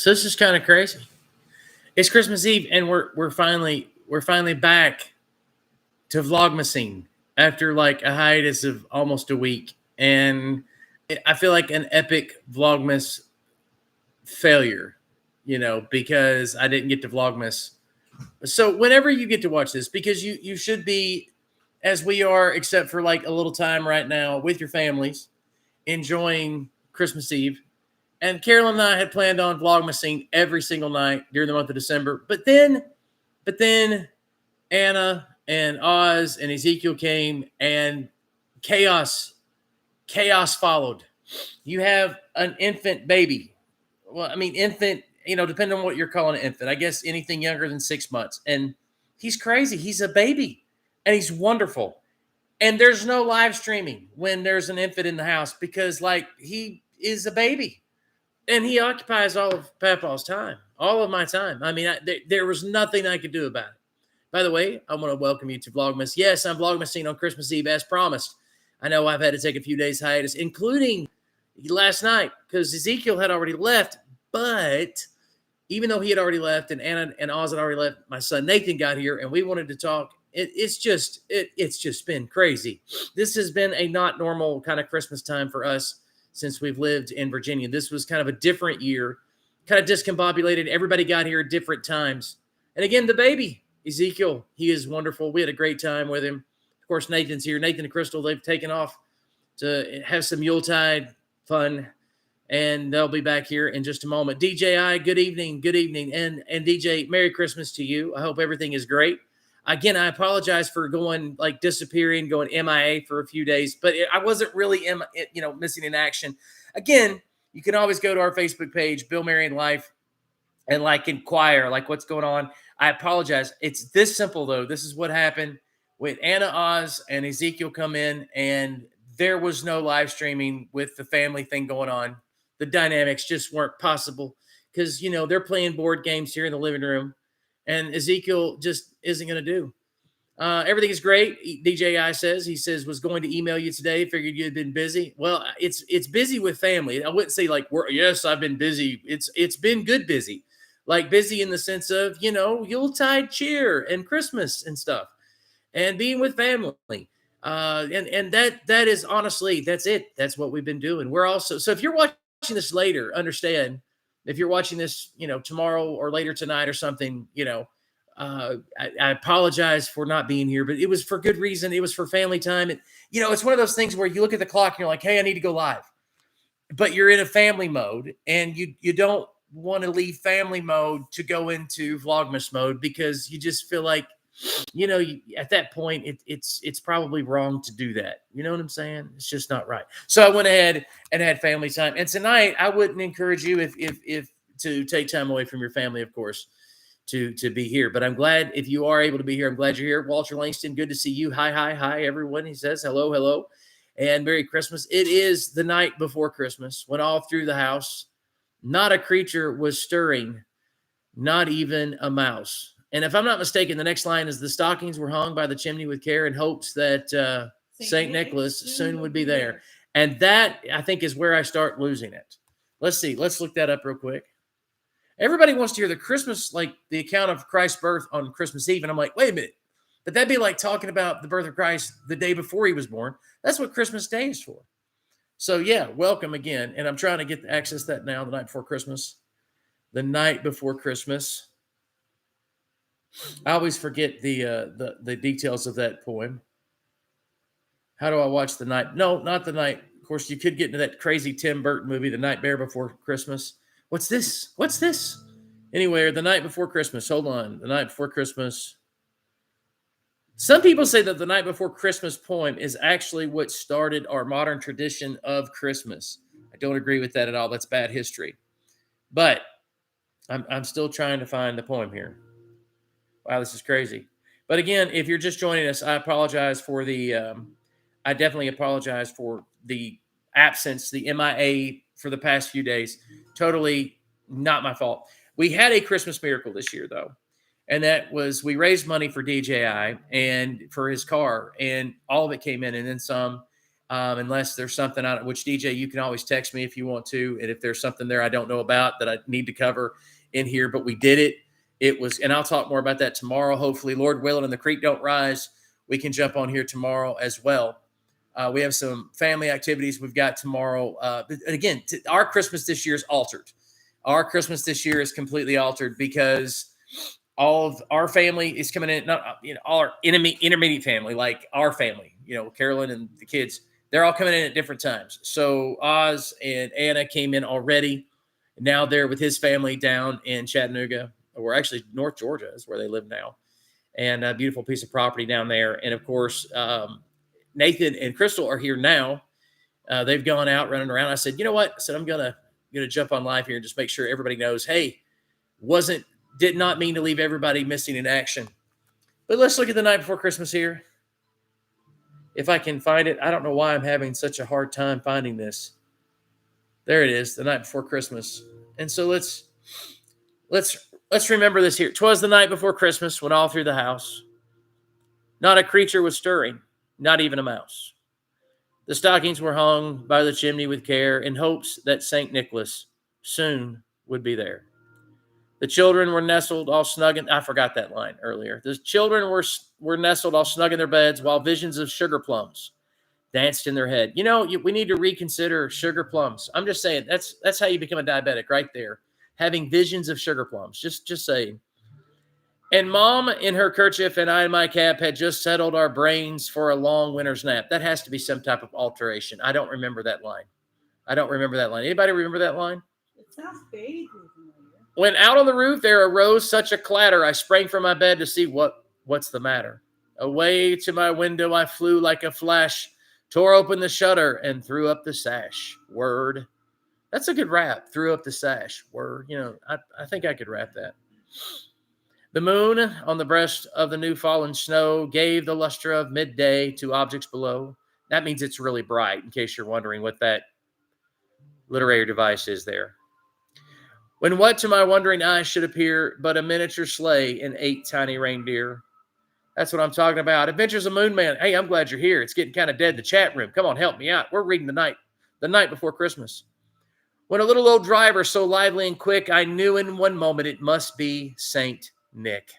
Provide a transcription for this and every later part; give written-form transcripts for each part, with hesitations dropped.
So this is kind of crazy. It's Christmas Eve, and we're finally back to vlogmasing after like a hiatus of almost a week, and I feel like an epic vlogmas failure, because I didn't get to vlogmas. So whenever you get to watch this, because you should be, as we are, except for like a little time right now with your families, enjoying Christmas Eve. And Carolyn and I had planned on vlogmasing every single night during the month of December. But then Anna and Oz and Ezekiel came, and chaos, chaos followed. You have an infant baby. Well, I mean, infant, depending on what you're calling an infant, I guess anything younger than 6 months. And he's crazy. He's a baby and he's wonderful. And there's no live streaming when there's an infant in the house because, like, he is a baby and he occupies all of Papa's time, all of my time. I mean, there was nothing I could do about it. By the way, I want to welcome you to Vlogmas. Yes, I'm Vlogmasing on Christmas Eve as promised. I know I've had to take a few days hiatus, including last night because Ezekiel had already left. But even though he had already left and Anna and Oz had already left, my son Nathan got here and we wanted to talk. It's just been crazy. This has been a not normal kind of Christmas time for us since we've lived in Virginia. This was kind of a different year, kind of discombobulated. Everybody got here at different times. And again, the baby, Ezekiel, he is wonderful. We had a great time with him. Of course, Nathan's here. Nathan and Crystal, they've taken off to have some Yuletide fun, and they'll be back here in just a moment. DJI, good evening. Good evening. And DJ, Merry Christmas to you. I hope everything is great. Again, I apologize for disappearing, going MIA for a few days, but I wasn't really, missing in action. Again, you can always go to our Facebook page, Bill Marion Life, and inquire, what's going on. I apologize. It's this simple though. This is what happened with Anna, Oz, and Ezekiel come in, and there was no live streaming with the family thing going on. The dynamics just weren't possible because, they're playing board games here in the living room. And Ezekiel just isn't going to do. Everything is great. DJI says, was going to email you today. Figured you had been busy. Well, it's busy with family. I wouldn't say yes, I've been busy. It's been good busy. Busy in the sense of, Yuletide cheer and Christmas and stuff and being with family. And that is honestly, that's it. That's what we've been doing. So if you're watching this later, understand, if you're watching this, tomorrow or later tonight or something, I apologize for not being here, but it was for good reason. It was for family time. And, it's one of those things where you look at the clock and you're like, hey, I need to go live, but you're in a family mode and you don't want to leave family mode to go into Vlogmas mode because you just feel like, at that point, it's probably wrong to do that. You know what I'm saying? It's just not right. So I went ahead and had family time. And tonight, I wouldn't encourage you if to take time away from your family, of course, to be here. But I'm glad if you are able to be here. I'm glad you're here. Walter Langston, good to see you. Hi, everyone. He says hello, and Merry Christmas. It is the night before Christmas. Went all through the house. Not a creature was stirring, not even a mouse. And if I'm not mistaken, the next line is the stockings were hung by the chimney with care in hopes that St. Nicholas soon would be there. And that, I think, is where I start losing it. Let's see. Let's look that up real quick. Everybody wants to hear the Christmas, the account of Christ's birth on Christmas Eve. And I'm like, wait a minute. But that'd be like talking about the birth of Christ the day before he was born. That's what Christmas Day is for. So, yeah, welcome again. And I'm trying to get access that now, the night before Christmas. The night before Christmas. I always forget the details of that poem. How do I watch the night? No, not the night. Of course, you could get into that crazy Tim Burton movie, The Nightmare Before Christmas. What's this? Anyway, the night before Christmas. Hold on. The night before Christmas. Some people say that the night before Christmas poem is actually what started our modern tradition of Christmas. I don't agree with that at all. That's bad history. But I'm still trying to find the poem here. Wow, this is crazy. But again, if you're just joining us, I apologize for I definitely apologize for the absence, the MIA for the past few days. Totally not my fault. We had a Christmas miracle this year, though. And that was, we raised money for DJI and for his car, and all of it came in, and then some. unless there's something on it, which DJ, you can always text me if you want to. And if there's something there I don't know about that I need to cover in here, but we did it. It was, and I'll talk more about that tomorrow. Hopefully, Lord willing, and the creek don't rise, we can jump on here tomorrow as well. We have some family activities we've got tomorrow. Again, our Christmas this year is altered. Our Christmas this year is completely altered because all of our family is coming in, not, all our intermediate family, like our family, Carolyn and the kids, they're all coming in at different times. So Oz and Anna came in already. Now they're with his family down in Chattanooga, or actually North Georgia is where they live now. And a beautiful piece of property down there. And of course, Nathan and Crystal are here now. They've gone out running around. I said, you know what? I said, I'm going to jump on live here and just make sure everybody knows, hey, did not mean to leave everybody missing in action. But let's look at the night before Christmas here. If I can find it. I don't know why I'm having such a hard time finding this. There it is, the night before Christmas. And so let's remember this here. 'Twas the night before Christmas when all through the house not a creature was stirring, not even a mouse. The stockings were hung by the chimney with care in hopes that St. Nicholas soon would be there. The children were nestled all snug in, I forgot that line earlier. The children were nestled all snug in their beds while visions of sugar plums danced in their head. We need to reconsider sugar plums. I'm just saying that's how you become a diabetic right there. Having visions of sugar plums. Just saying. And Mom in her kerchief and I in my cap had just settled our brains for a long winter's nap. That has to be some type of alteration. I don't remember that line. Anybody remember that line? It sounds vaguely familiar. When out on the roof there arose such a clatter, I sprang from my bed to see what's the matter. Away to my window I flew like a flash, tore open the shutter and threw up the sash. Word. That's a good rap. Threw up the sash. Word. I think I could rap that. The moon on the breast of the new fallen snow gave the luster of midday to objects below. That means it's really bright, in case you're wondering what that literary device is there. When what to my wondering eyes should appear but a miniature sleigh and 8 tiny reindeer. That's what I'm talking about. Adventures of Moon Man. Hey, I'm glad you're here. It's getting kind of dead in the chat room. Come on, help me out. We're reading the night before Christmas. When a little old driver so lively and quick, I knew in one moment it must be Saint Nick.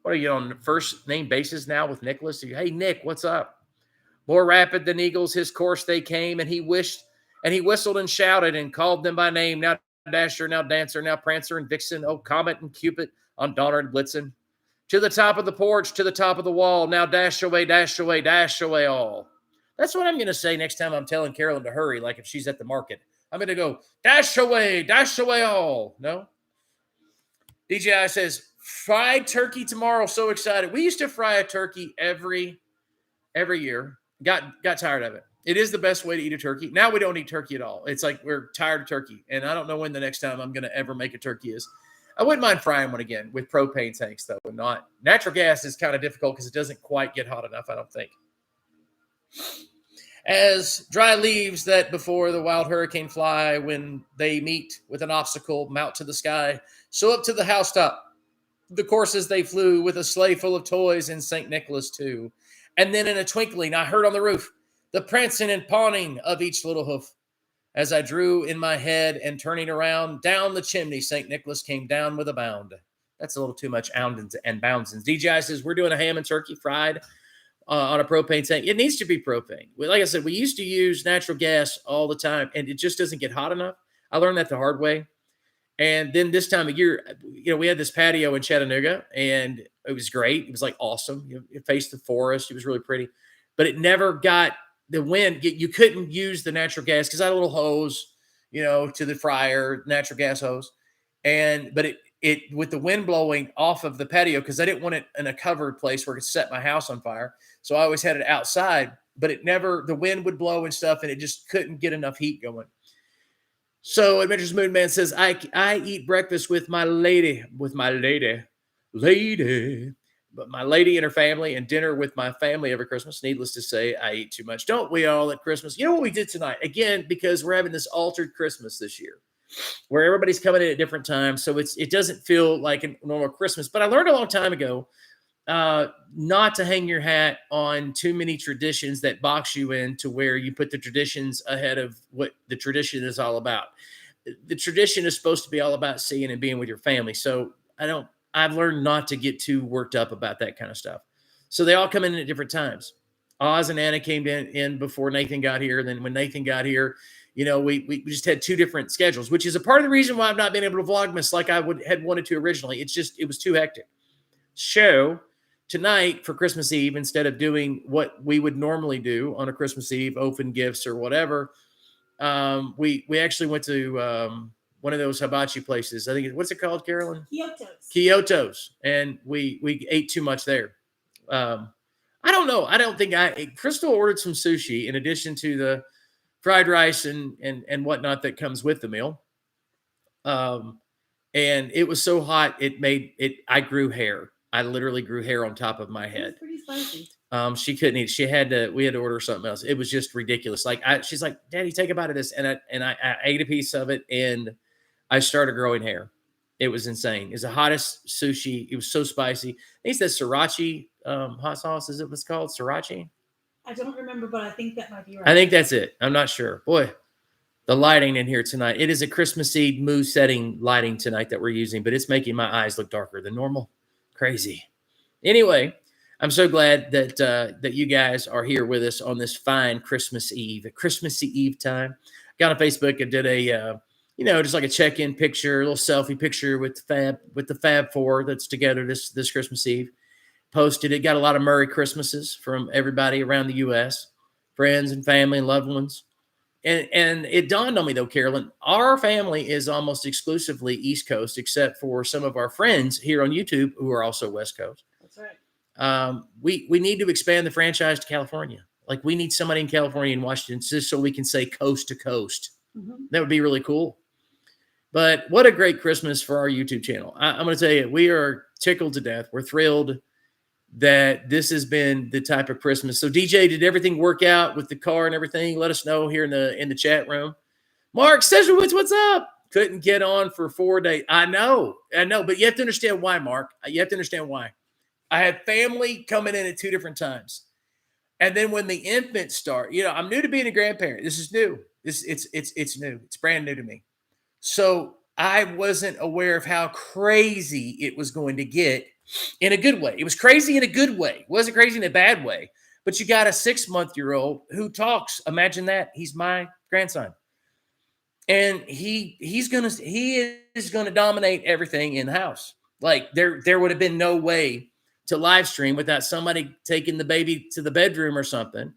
What are you on first name basis now with Nicholas? Hey, Nick, what's up? More rapid than eagles, his course they came, and he whistled and shouted and called them by name. Now Dasher, now Dancer, now Prancer and Vixen, oh, Comet and Cupid, on Donner and Blitzen. To the top of the porch, to the top of the wall, now dash away all. That's what I'm going to say next time I'm telling Carolyn to hurry, like if she's at the market. I'm going to go, dash away all. No? DJI says, fried turkey tomorrow, so excited. We used to fry a turkey every year. Got tired of it. It is the best way to eat a turkey. Now we don't eat turkey at all. It's like we're tired of turkey. And I don't know when the next time I'm going to ever make a turkey is. I wouldn't mind frying one again with propane tanks, though. And not natural gas is kind of difficult because it doesn't quite get hot enough, I don't think. As dry leaves that before the wild hurricane fly, when they meet with an obstacle, mount to the sky, so up to the housetop, the courses they flew with a sleigh full of toys and St. Nicholas too. And then in a twinkling, I heard on the roof the prancing and pawing of each little hoof. As I drew in my head and turning around, down the chimney, St. Nicholas came down with a bound. That's a little too much oundins and bounsins. DJI says, we're doing a ham and turkey fried on a propane tank. It needs to be propane. Like I said, we used to use natural gas all the time, and it just doesn't get hot enough. I learned that the hard way. And then this time of year, we had this patio in Chattanooga, and it was great. It was like awesome. It faced the forest. It was really pretty. But it never got the wind. You couldn't use the natural gas because I had a little hose, to the fryer, natural gas hose. But it with the wind blowing off of the patio, because I didn't want it in a covered place where it could set my house on fire. So I always had it outside, but the wind would blow and stuff, and it just couldn't get enough heat going. So Adventures Moon Man says, I eat breakfast with my lady, but my lady and her family, and dinner with my family every Christmas. Needless to say, I eat too much. Don't we all at Christmas? You know what we did tonight? Again, because we're having this altered Christmas this year, where everybody's coming in at different times. So it doesn't feel like a normal Christmas. But I learned a long time ago not to hang your hat on too many traditions that box you in to where you put the traditions ahead of what the tradition is all about. The tradition is supposed to be all about seeing and being with your family. So I've learned not to get too worked up about that kind of stuff. So they all come in at different times. Oz and Anna came in before Nathan got here. Then when Nathan got here, we just had two different schedules, which is a part of the reason why I've not been able to Vlogmas like I had wanted to originally. It was too hectic. So tonight for Christmas Eve, instead of doing what we would normally do on a Christmas Eve, open gifts or whatever, we actually went to one of those hibachi places. I think what's it called, Carolyn? Kyoto's, and we ate too much there. I don't know. I don't think Crystal ordered some sushi in addition to the fried rice and whatnot that comes with the meal. And it was so hot I grew hair. I literally grew hair on top of my head. It was pretty spicy. She couldn't eat. We had to order something else. It was just ridiculous. She's like, Daddy, take a bite of this. And I ate a piece of it and I started growing hair. It was insane. It was the hottest sushi. It was so spicy. I think it's that sriracha hot sauce. Is it what's called? Sriracha? I don't remember, but I think that might be right. I think that's it. I'm not sure. Boy, the lighting in here tonight. It is a Christmas Eve mood setting lighting tonight that we're using, but it's making my eyes look darker than normal. Crazy. Anyway, I'm so glad that you guys are here with us on this fine Christmas Eve time. Got on Facebook and did a just like a check-in picture, a little selfie picture with the Fab Four that's together this Christmas Eve. Posted it. Got a lot of Merry Christmases from everybody around the U.S., friends and family and loved ones. And it dawned on me, though, Carolyn, our family is almost exclusively East Coast, except for some of our friends here on YouTube who are also West Coast. That's right. We need to expand the franchise to California. Like, we need somebody in California and Washington just so we can say coast to coast. Mm-hmm. That would be really cool. But what a great Christmas for our YouTube channel. I'm going to tell you, we are tickled to death. We're thrilled that this has been the type of Christmas. So DJ, did everything work out with the car and everything? Let us know here in the chat room. Mark Sedgwick, what's up? Couldn't get on for 4 days. I know, but you have to understand why, Mark. You have to understand why. I had family coming in at 2 different times. And then when the infants start, I'm new to being a grandparent. This is new. It's new. It's brand new to me. So I wasn't aware of how crazy it was going to get in a good way. It was crazy in a good way. It wasn't crazy in a bad way. But you got a 6-month-old who talks. Imagine that. He's my grandson. And he is gonna dominate everything in the house. Like there would have been no way to live stream without somebody taking the baby to the bedroom or something,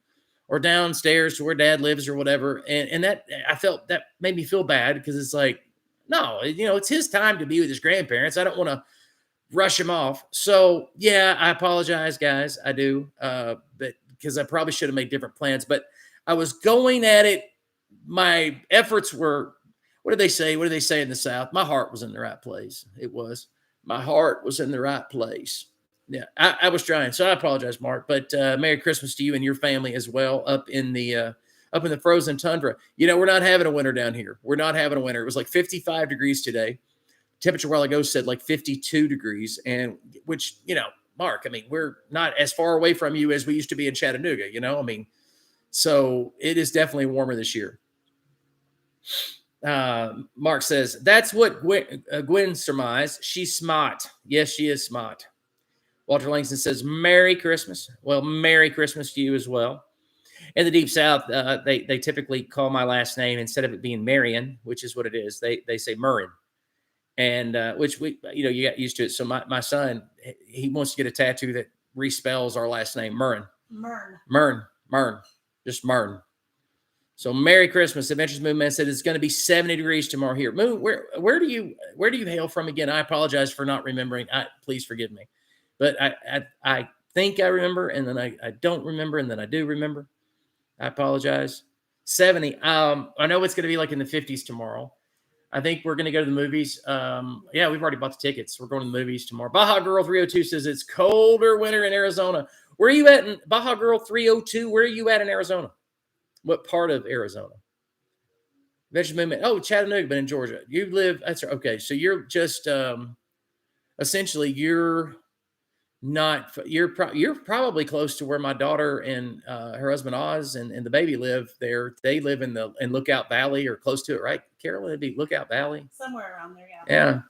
or downstairs to where dad lives or whatever. And that I felt that made me feel bad because it's like, no, it's his time to be with his grandparents. I don't want to rush him off. So yeah, I apologize, guys. I do, but because I probably should have made different plans. But I was going at it. My efforts were. What did they say? What do they say in the South? My heart was in the right place. It was. My heart was in the right place. Yeah, I was trying. So I apologize, Mark. But Merry Christmas to you and your family as well up in the frozen tundra. We're not having a winter down here. We're not having a winter. It was like 55 degrees today. Temperature a while ago said like 52 degrees, and which, Mark, I mean, we're not as far away from you as we used to be in Chattanooga, so it is definitely warmer this year. Mark says, that's what Gwen surmised. She's smart. Yes, she is smart. Walter Langston says, Merry Christmas. Well, Merry Christmas to you as well. In the Deep South, they typically call my last name, instead of it being Marion, which is what it is, they say Murrin. And which you got used to it. So my son, he wants to get a tattoo that respells our last name, Murrin. Murrin. Just Murrin. So Merry Christmas. Adventures Moon Man said it's going to be 70 degrees tomorrow here. Moon, where do you hail from again? I apologize for not remembering. Please forgive me. But I think I remember, and then I don't remember, and then I do remember. I apologize. 70. I know it's going to be like in the 50s tomorrow. I think we're going to go to the movies. Yeah, we've already bought the tickets. We're going to the movies tomorrow. Baja Girl 302 says it's colder winter in Arizona. Where are you at in Baja Girl 302? Where are you at in Arizona? What part of Arizona? Vegetable Movement. Oh, Chattanooga, but in Georgia. You live. That's okay. So you're just essentially you're You're probably close to where my daughter and her husband Oz and the baby live. They live in Lookout Valley or close to it, right? Carolyn, it'd be Lookout Valley. Somewhere around there, yeah. Yeah.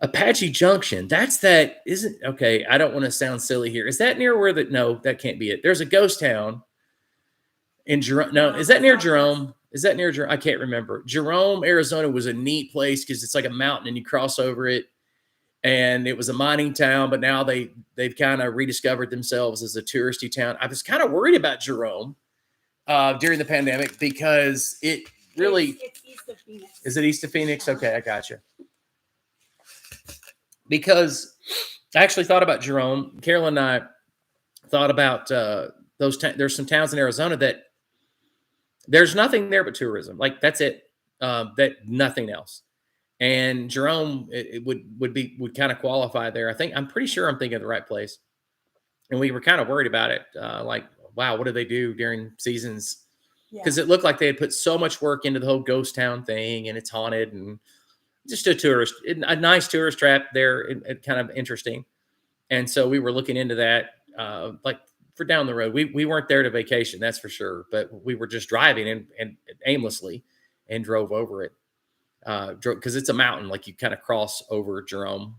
Apache Junction. That's that. Isn't okay. I don't want to sound silly here. Is that near where that? No, that can't be it. There's a ghost town in Jerome. No, is that near Jerome? Is that near Jerome? I can't remember. Jerome, Arizona was a neat place because it's like a mountain and you cross over it. And it was a mining town, but now they've kind of rediscovered themselves as a touristy town. I was kind of worried about Jerome during the pandemic because it really it's east of Phoenix. Is it east of Phoenix? Okay, I got you. Because I actually thought about Jerome. Carolyn and I thought about there's some towns in Arizona that there's nothing there but tourism. Like that's it. That nothing else. And Jerome, it would kind of qualify there. I'm pretty sure I'm thinking of the right place. And we were kind of worried about it. Like, wow, what do they do during seasons? Because it looked like they had put so much work into the whole ghost town thing, and it's haunted and just a nice tourist trap there. It kind of interesting. And so we were looking into that, like for down the road. We weren't there to vacation, that's for sure. But we were just driving and aimlessly and drove over it. Because it's a mountain, like you kind of cross over Jerome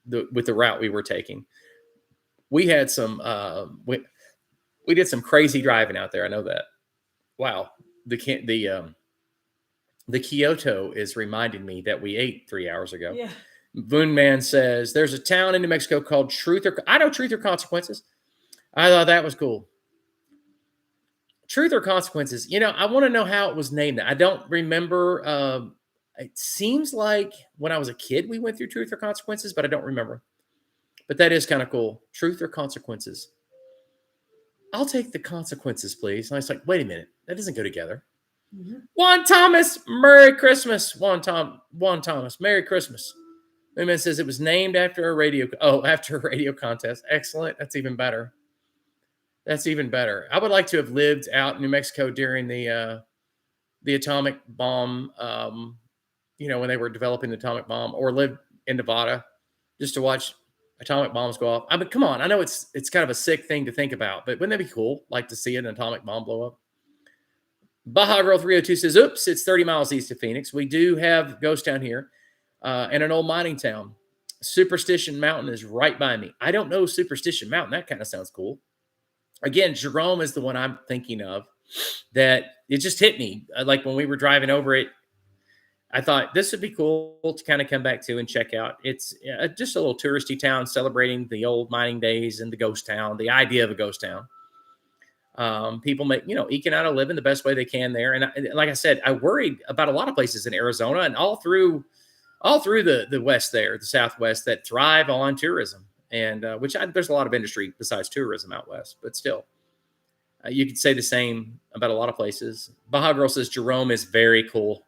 with the route we were taking. We had some, we did some crazy driving out there. I know that. Wow. The Kyoto is reminding me that we ate 3 hours ago. Yeah. Boonman says, there's a town in New Mexico called Truth or Consequences. I thought that was cool. Truth or Consequences. I want to know how it was named. I don't remember. It seems like when I was a kid, we went through Truth or Consequences, but I don't remember. But that is kind of cool. Truth or Consequences. I'll take the consequences, please. And I was like, wait a minute. That doesn't go together. Mm-hmm. Juan Thomas, Merry Christmas. Juan Thomas, Merry Christmas. Women says it was named after a radio contest. Excellent. That's even better. I would like to have lived out in New Mexico during the atomic bomb, when they were developing the atomic bomb, or lived in Nevada just to watch atomic bombs go off. I mean, come on. I know it's kind of a sick thing to think about, but wouldn't that be cool? Like to see an atomic bomb blow up? Baja Girl 302 says, oops, it's 30 miles east of Phoenix. We do have ghost town here and an old mining town. Superstition Mountain is right by me. I don't know Superstition Mountain. That kind of sounds cool. Again, Jerome is the one I'm thinking of that it just hit me. Like when we were driving over it, I thought this would be cool to kind of come back to and check out. It's just a little touristy town celebrating the old mining days and the ghost town, the idea of a ghost town. People eking out a living the best way they can there. And like I said, I worried about a lot of places in Arizona and all through the West there, the Southwest, that thrive on tourism. And there's a lot of industry besides tourism out West, but still. You could say the same about a lot of places. Baja Girl says Jerome is very cool.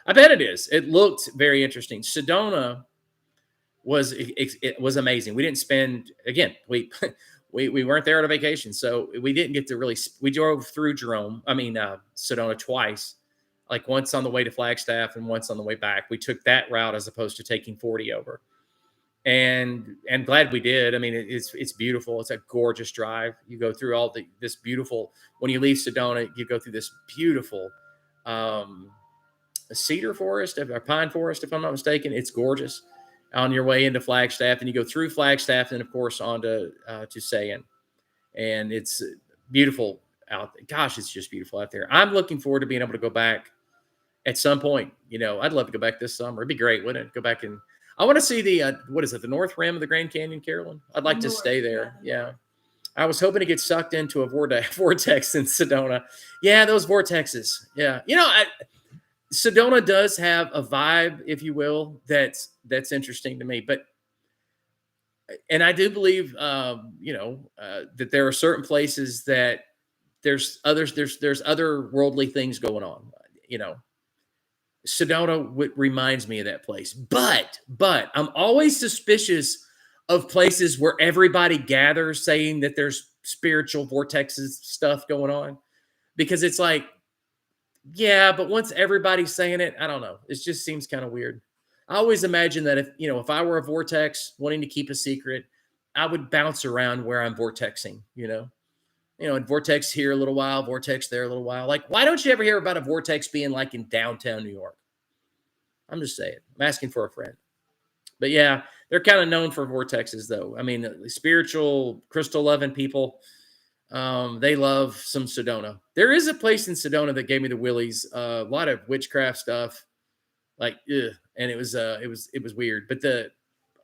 I bet it is. It looked very interesting. Sedona was amazing. We didn't spend, again, we weren't there on a vacation, so we didn't get to really. We drove through Sedona twice, like once on the way to Flagstaff and once on the way back. We took that route as opposed to taking 40 over. And glad we did. I mean, it's beautiful. It's a gorgeous drive. You go through this beautiful. When you leave Sedona, you go through this beautiful cedar forest or pine forest, if I'm not mistaken. It's gorgeous on your way into Flagstaff, and you go through Flagstaff, and of course onto to Sayan, and it's beautiful out there. Gosh, it's just beautiful out there. I'm looking forward to being able to go back at some point. I'd love to go back this summer. It'd be great, wouldn't it? Go back and. I want to see the, the North Rim of the Grand Canyon, Carolyn? I'd like to stay there. Yeah. I was hoping to get sucked into a vortex in Sedona. Yeah, those vortexes. Yeah. Sedona does have a vibe, if you will, that's interesting to me. And I do believe, that there are certain places that there's other worldly things going on, Sedona reminds me of that place, but I'm always suspicious of places where everybody gathers saying that there's spiritual vortexes stuff going on, because it's like, yeah, but once everybody's saying it, I don't know. It just seems kind of weird. I always imagine that if I were a vortex wanting to keep a secret, bounce around where I'm vortexing, and vortex here a little while, vortex there a little while. Like, why don't you ever hear about a vortex being like in downtown New York? I'm just saying. I'm asking for a friend. But yeah, they're kind of known for vortexes, though. I mean, the spiritual, crystal loving people, they love some Sedona. There is a place in Sedona that gave me the willies. A lot of witchcraft stuff, like, ugh, and it was weird. But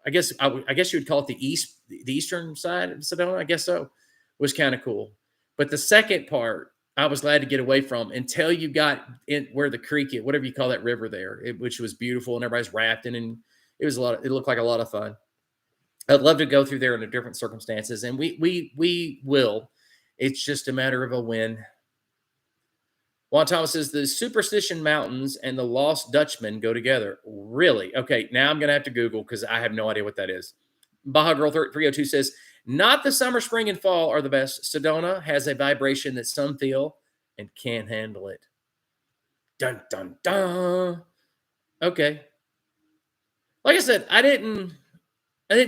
I guess you would call it the eastern side of Sedona. I guess so. Was kind of cool. But the second part, I was glad to get away from until you got in where the creek is, whatever you call that river there, which was beautiful, and everybody's rafting, and it looked like a lot of fun. I'd love to go through there under different circumstances, and we will. It's just a matter of a when. Juan Thomas says the Superstition Mountains and the Lost Dutchman go together. Really? Okay, now I'm going to have to Google because I have no idea what that is. Baja Girl 302 says, not the summer, spring, and fall are the best. Sedona has a vibration that some feel and can't handle it. Dun, dun, dun. Okay. Like I said, I didn't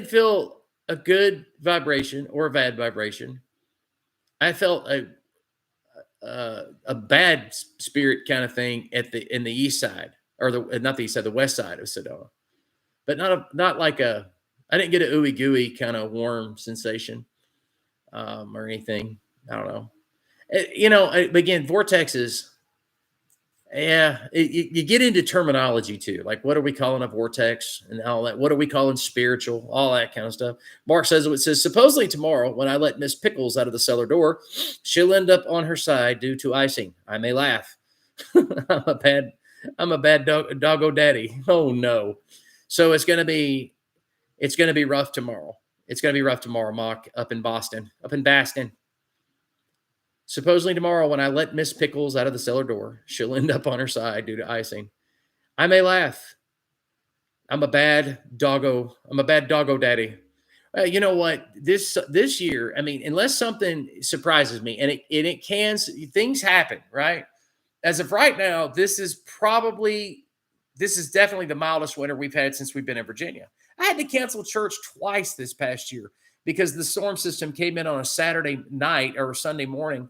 feel a good vibration or a bad vibration. I felt a bad spirit kind of thing in the east side, or not the east side, the west side of Sedona, but not like I didn't get an ooey gooey kind of warm sensation or anything. I don't know. Again, vortexes. Yeah, you get into terminology too. Like, what are we calling a vortex and all that? What are we calling spiritual? All that kind of stuff. Mark says, it says, supposedly tomorrow, when I let Miss Pickles out of the cellar door, she'll end up on her side due to icing. I may laugh. I'm a bad doggo daddy. Oh no. So it's going to be rough tomorrow. It's going to be rough tomorrow, Mock, up in Baston. Supposedly tomorrow, when I let Miss Pickles out of the cellar door, she'll end up on her side due to icing. I may laugh. I'm a bad doggo daddy. You know what? This year, I mean, unless something surprises me, and it can, things happen, right? As of right now, this is definitely the mildest winter we've had since we've been in Virginia. I had to cancel church twice this past year because the storm system came in on a Saturday night or Sunday morning,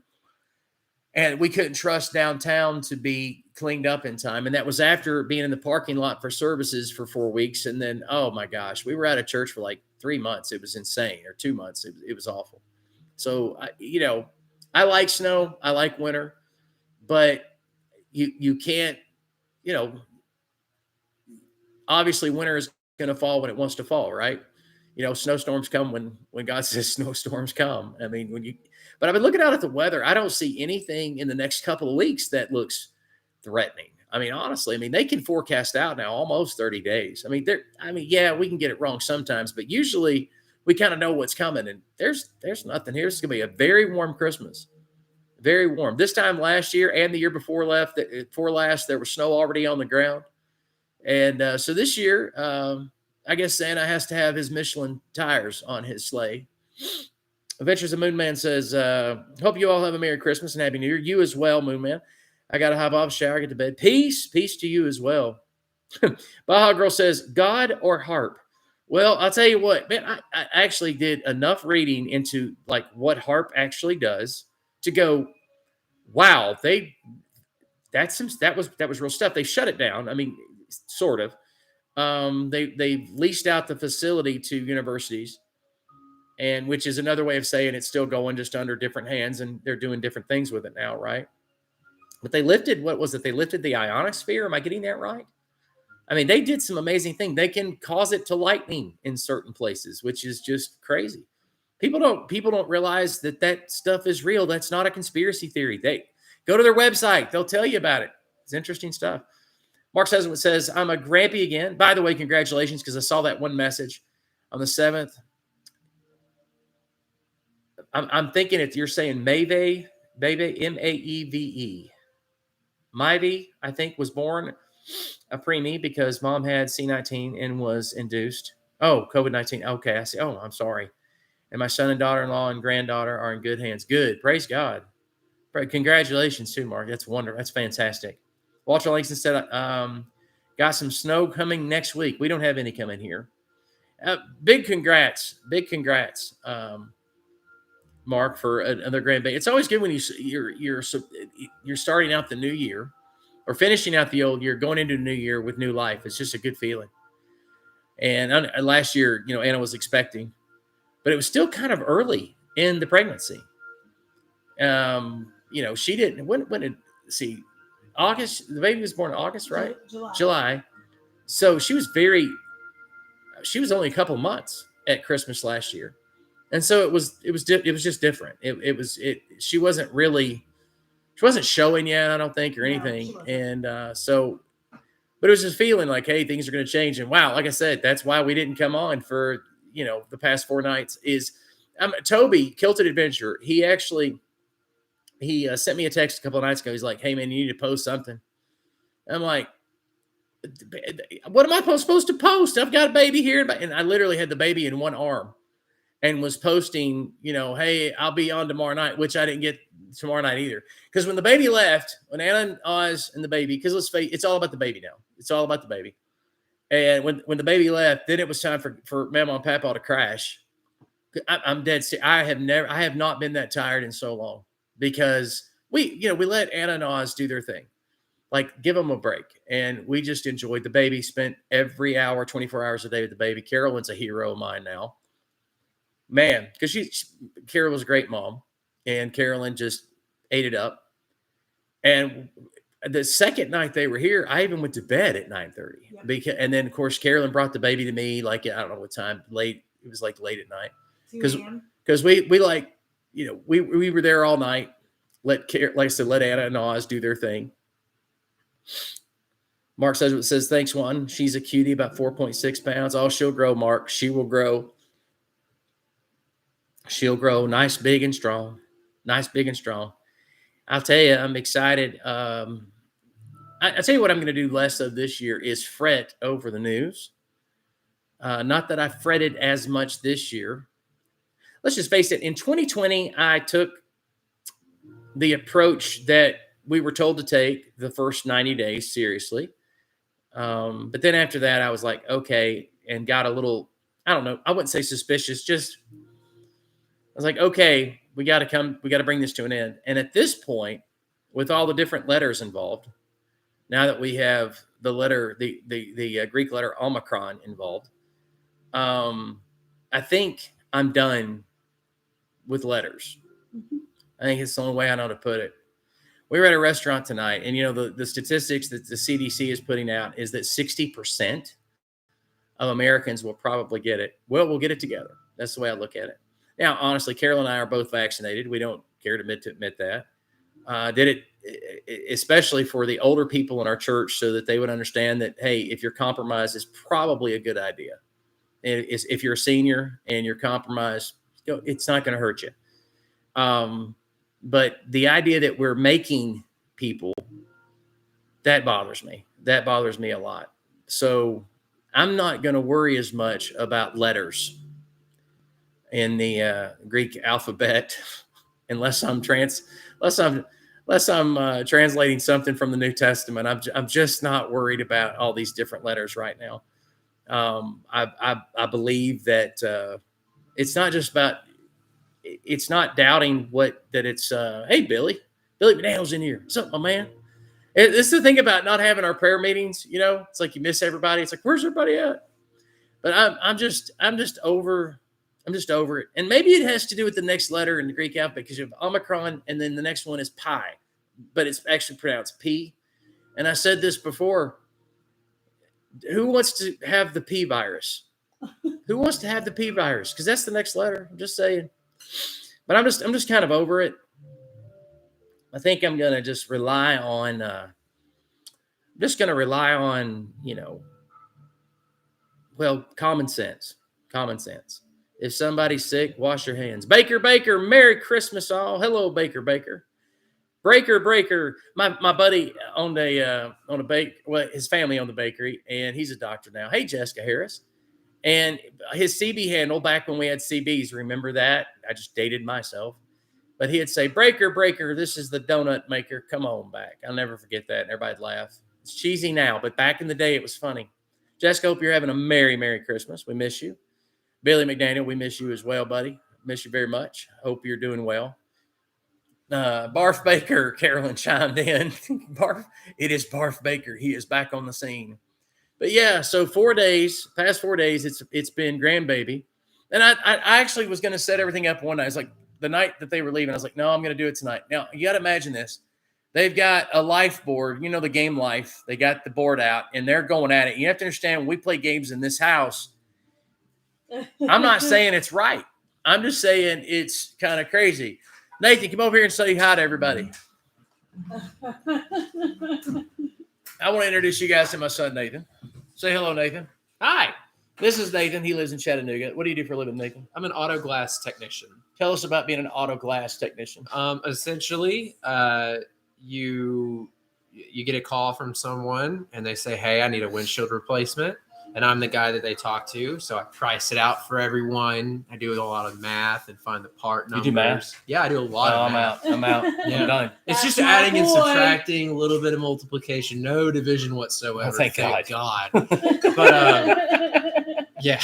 and we couldn't trust downtown to be cleaned up in time. And that was after being in the parking lot for services for 4 weeks. And then, oh my gosh, we were out of church for like 3 months. It was insane, or 2 months. It was awful. So, I like snow. I like winter, but you can't, obviously winter is going to fall when it wants to fall, right? Snowstorms come when God says snowstorms come. I mean, but I've been looking out at the weather. I don't see anything in the next couple of weeks that looks threatening. I mean, honestly, they can forecast out now almost 30 days. Yeah, we can get it wrong sometimes, but usually we kind of know what's coming, and there's nothing here. This is going to be a very warm Christmas. Very warm. This time last year and the year before last, there was snow already on the ground. And so this year, I guess Santa has to have his Michelin tires on his sleigh. Adventures of Moonman says, hope you all have a Merry Christmas and Happy New Year. You as well, Moonman. I got to hop off, shower, get to bed. Peace to you as well. Baja Girl says, God or harp? Well, I'll tell you what, man, I actually did enough reading into like what harp actually does to go, wow, that was real stuff. They shut it down. I mean, sort of. They leased out the facility to universities, and which is another way of saying it's still going, just under different hands, and they're doing different things with it now, right? But they lifted, what was it? They lifted the ionosphere. Am I getting that right? I mean, they did some amazing thing. They can cause it to lightning in certain places, which is just crazy. People don't realize that stuff is real. That's not a conspiracy theory. They go to their website. They'll tell you about it. It's interesting stuff. Mark says, I'm a grampy again. By the way, congratulations, because I saw that one message on the 7th. I'm thinking if you're saying Maeve, Maeve. Maeve, I think, was born a preemie because mom had C19 and was induced. Oh, COVID-19. Okay, I see. Oh, I'm sorry. And my son and daughter-in-law and granddaughter are in good hands. Good. Praise God. Congratulations too, Mark. That's wonderful. That's fantastic. Walter Langston said, got some snow coming next week. We don't have any coming here. Big congrats, Mark, for another grandbaby. It's always good when you're starting out the new year or finishing out the old year, going into a new year with new life. It's just a good feeling. And last year, Anna was expecting, but it was still kind of early in the pregnancy. She didn't. When did see? August. The baby was born in August, right? July. So she was only a couple months at Christmas last year, and so it was just different. She wasn't showing yet, I don't think, or anything, and but it was just feeling like, hey, things are going to change. And wow, like I said, that's why we didn't come on for the past 4 nights. Is Toby Kilted Adventure? He sent me a text a couple of nights ago. He's like, hey man, you need to post something. I'm like, what am I supposed to post? I've got a baby here, and I literally had the baby in one arm and was posting, hey, I'll be on tomorrow night, which I didn't get tomorrow night either. Because when the baby left, when Anna and Oz and the baby, because let's face it, it's all about the baby now. It's all about the baby. And when the baby left, then it was time for Mama and Papa to crash. I'm dead serious. I have not been that tired in so long, because we let Anna and Oz do their thing. Like, give them a break. And we just enjoyed the baby, spent every hour, 24 hours a day with the baby. Carolyn's a hero of mine now. Man, because Carol was a great mom, and Carolyn just ate it up. And the second night they were here, I even went to bed at 9:30. And then, of course, Carolyn brought the baby to me, like, I don't know what time, late. It was like late at night. Because we were there all night. Like I said, let Anna and Oz do their thing. Mark says, thanks, Juan. She's a cutie, about 4.6 pounds. Oh, she'll grow, Mark. She will grow. She'll grow nice, big, and strong. Nice, big, and strong. I'll tell you, I'm excited. I'll tell you what I'm going to do less of this year is fret over the news. Not that I fretted as much this year. Let's just face it. In 2020, I took the approach that we were told to take the first 90 days seriously. But then after that, I was like, okay, and got a little, I don't know, I wouldn't say suspicious, just, I was like, okay, we got to bring this to an end. And at this point, with all the different letters involved, now that we have the letter, the Greek letter Omicron involved, I think I'm done with letters. Mm-hmm. I think it's the only way I know how to put it. We were at a restaurant tonight, and the statistics that the CDC is putting out is that 60% of Americans will probably get it. Well, we'll get it together. That's the way I look at it. Now, honestly, Carol and I are both vaccinated. We don't care to admit that. Did it especially for the older people in our church, so that they would understand that, hey, if you're compromised, it's probably a good idea. If you're a senior and you're compromised, it's not going to hurt you. But the idea that we're making people, that bothers me. That bothers me a lot. So I'm not going to worry as much about letters in the Greek alphabet unless I'm translating something from the New Testament. I'm just not worried about all these different letters right now. I believe that it's not just about. It's not doubting it's, hey, Billy McDaniel's in here. What's up, my man? It's the thing about not having our prayer meetings, it's like you miss everybody. It's like, where's everybody at? But I'm just over it. And maybe it has to do with the next letter in the Greek alphabet, because you have Omicron and then the next one is pi, but it's actually pronounced P. And I said this before. Who wants to have the P virus? Who wants to have the P virus? Because that's the next letter. I'm just saying. But I'm just kind of over it. I think I'm gonna just rely on common sense. Common sense. If somebody's sick, wash your hands. Baker, Merry Christmas all. Hello, Baker. Breaker. My buddy owned a his family owned the bakery, and he's a doctor now. Hey, Jessica Harris. And his CB handle, back when we had CBs, remember that? I just dated myself. But he'd say, Breaker, this is the donut maker. Come on back. I'll never forget that. And everybody'd laugh. It's cheesy now, but back in the day, it was funny. Jessica, hope you're having a Merry Christmas. We miss you. Billy McDaniel, we miss you as well, buddy. Miss you very much. Hope you're doing well. Barf Baker, Carolyn chimed in. It is Barf Baker. He is back on the scene. But yeah, so 4 days, past 4 days, it's been grandbaby. And I actually was going to set everything up one night. It's like the night that they were leaving, I was like, no, I'm going to do it tonight. Now, you got to imagine this. They've got a life board, you know, the game Life. They got the board out, and they're going at it. You have to understand, when we play games in this house, I'm not saying it's right. I'm just saying it's kind of crazy. Nathan, come over here and say hi to everybody. I want to introduce you guys to my son, Nathan. Say hello, Nathan. Hi, This is Nathan. He lives in Chattanooga. What do you do for a living, Nathan? I'm an auto glass technician. Tell us about being an auto glass technician. Essentially, you get a call from someone and they say, "Hey, I need a windshield replacement," and I'm the guy that they talk to. So I price it out for everyone. I do a lot of math and find the part numbers. You do math? Yeah, I do a lot of math. I'm out. Yeah. I'm done. It's just That's my adding and boy. subtracting, a little bit of multiplication, no division whatsoever. Oh, thank God. But yeah.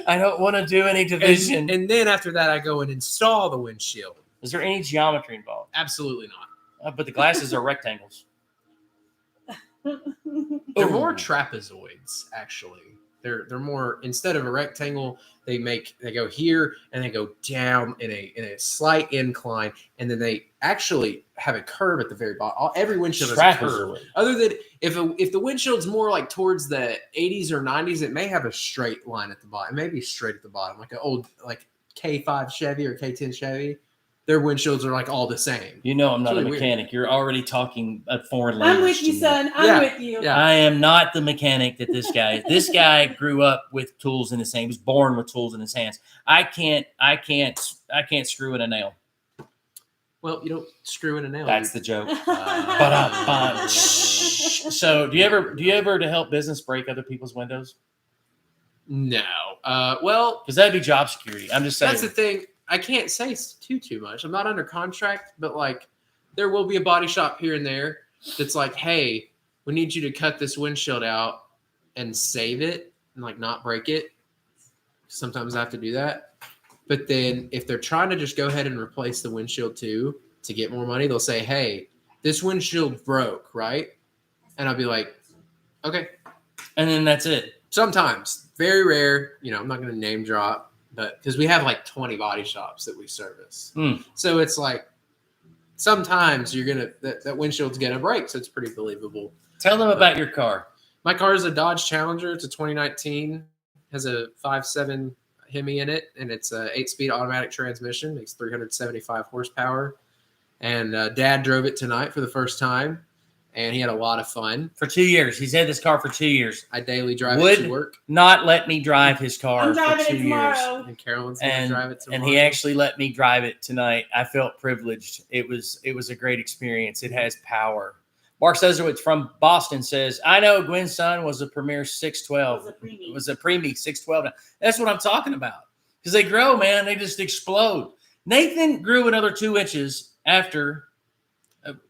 I don't want to do any division. And then after that, I go and install the windshield. Is there any geometry involved? Absolutely not. But the glasses are rectangles. They're more trapezoids, actually. They're more, instead of a rectangle, they go here and they go down in a slight incline, and then they actually have a curve at the very bottom. Every windshield has a curve. Other than if the windshield's more like towards the 80s or 90s, it may have a straight line at the bottom. It may be straight at the bottom, like an old like K5 Chevy or K10 Chevy. Their windshields are like all the same. You know I'm not It's a really mechanic. You're already talking a foreign language. I'm with you, to me. son. I'm with you. Yeah. I am not the mechanic that this guy is. This guy grew up with tools in his hand. He was born with tools in his hands. I can't screw in a nail. Well, you don't screw in a nail. That's the joke. So do you ever to help business break other people's windows? No. Well, Because that'd be job security. I'm just saying. that's the thing. I can't say too much. I'm not under contract, but like there will be a body shop here and there that's like, hey, we need you to cut this windshield out and save it and like not break it. Sometimes I have to do that. But then if they're trying to just go ahead and replace the windshield too to get more money, they'll say, hey, this windshield broke, right? And I'll be like, okay. And then that's it. Sometimes, very rare, I'm not going to name drop, but because we have like 20 body shops that we service. So it's like sometimes that windshield's going to break. So it's pretty believable. Tell them about your car. My car is a Dodge Challenger. It's a 2019, has a 5.7 Hemi in it, and it's a 8-speed automatic transmission, makes 375 horsepower. And Dad drove it tonight for the first time, and he had a lot of fun. For 2 years. He's had this car for 2 years. I daily drive it to work. Not let me drive his car I'm for driving 2 it years. tomorrow. And Carolyn's going to drive it tomorrow. And he actually let me drive it tonight. I felt privileged. It was a great experience. It has power. Mark Sezowitz from Boston says, I know Gwen's son was a Premier 612. It was a preemie 612. That's what I'm talking about. Because they grow, man. They just explode. Nathan grew another 2 inches after.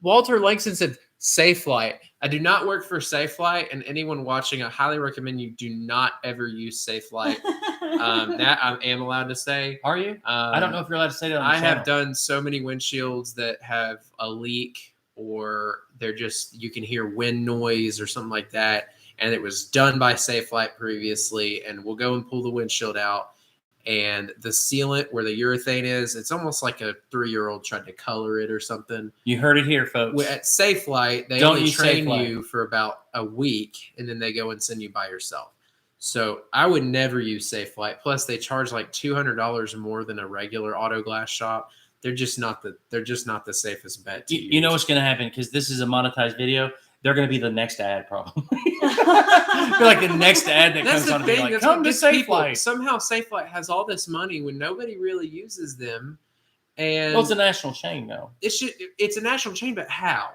Walter Langston said, Safelite. I do not work for Safelite, and anyone watching, I highly recommend you do not ever use Safelite. That I am allowed to say. Are you? I don't know if you're allowed to say that on the I channel. have done so many windshields that have a leak, or they're just, you can hear wind noise or something like that. And it was done by Safelite previously, and we'll go and pull the windshield out. And the sealant where the urethane is, it's almost like a 3-year-old tried to color it or something. You heard it here, folks. At Safelite, they Don't only use train Safelite. you for about a week, and then they go and send you by yourself. So I would never use Safelite. Plus, they charge like $200 more than a regular auto glass shop. They're just not the safest bet. To You know what's going to happen, because this is a monetized video. They're going to be the next ad, probably. They're like the next ad that That's comes the on. And be thing. like, That's come what to gets people. Safelite. Somehow Safelite has all this money when nobody really uses them. And Well, it's a national chain, though. it's a national chain, but how?